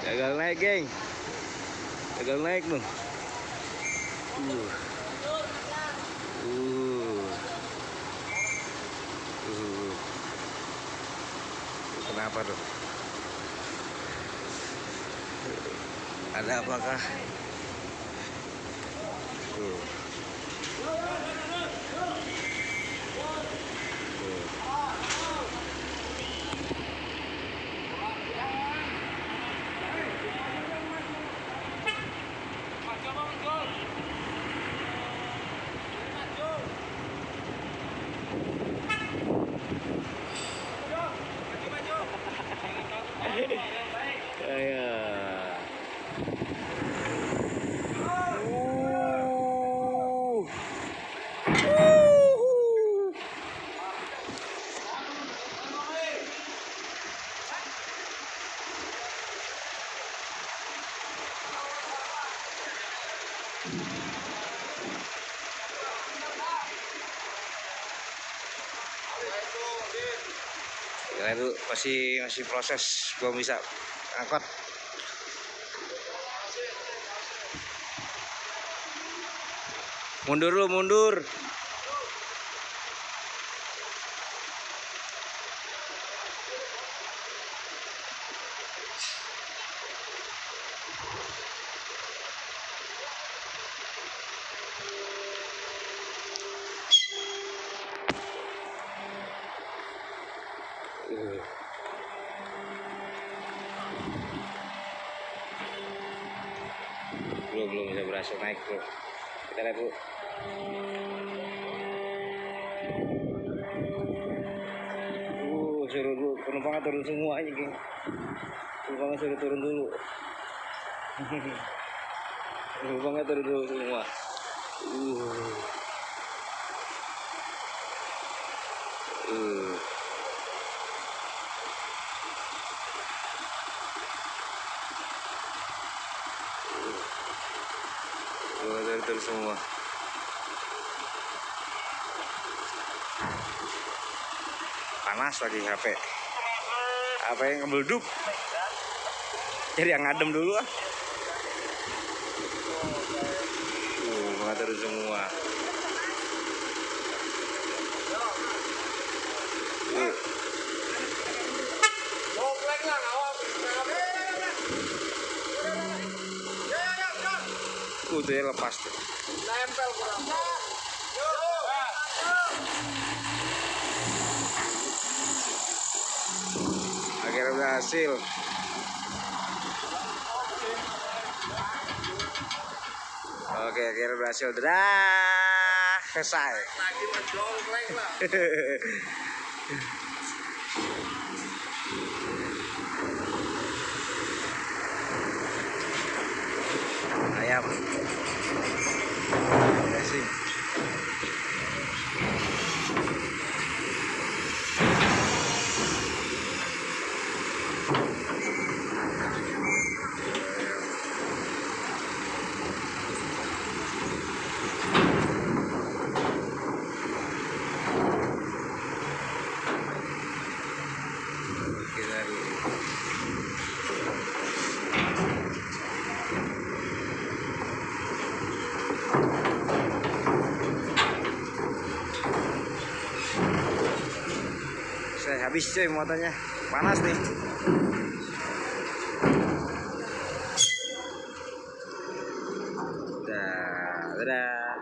Gagal naik, geng. Gagal naik tuh. Uh. Kenapa tuh? Ada apakah? Tuh. Ya, itu masih proses, belum bisa angkot. Mundur lu, mundur. Belum bisa berhasil naik, bro. Kita lihat dulu. Suruh dulu penumpangnya turun semua aja, geng. Penumpangnya suruh turun dulu. Penumpangnya turun dulu semua. Turun semua. Panas lagi HP yang ngebelduk. Jadi yang ngadem dulu ah. Turun semua. Dia lepas tuh. Nempel kurang. Akhirnya berhasil. Oke, akhirnya berhasil. Dadah, selesai. Lagi menjongkleng lah. Ayam. Racing. Habis cuy motornya, panas nih. Dadah.